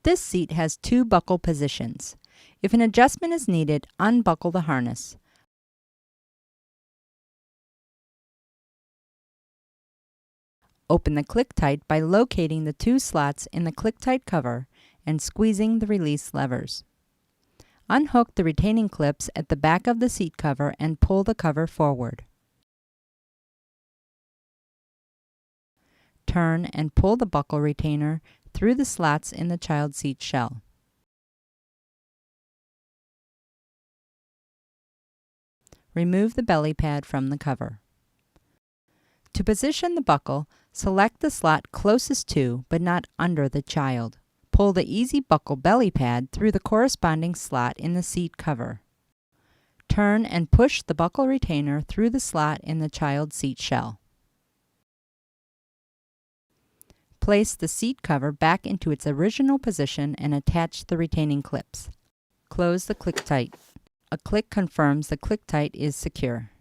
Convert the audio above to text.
This seat has 2 buckle positions. If an adjustment is needed, unbuckle the harness. Open the click-tight by locating the 2 slots in the click-tight cover and squeezing the release levers. Unhook the retaining clips at the back of the seat cover and pull the cover forward. Turn and pull the buckle retainer through the slots in the child seat shell. Remove the belly pad from the cover. To position the buckle, select the slot closest to but not under the child. Pull the Easy Buckle belly pad through the corresponding slot in the seat cover. Turn and push the buckle retainer through the slot in the child seat shell. Place the seat cover back into its original position and attach the retaining clips. Close the click-tight. A click confirms the click-tight is secure.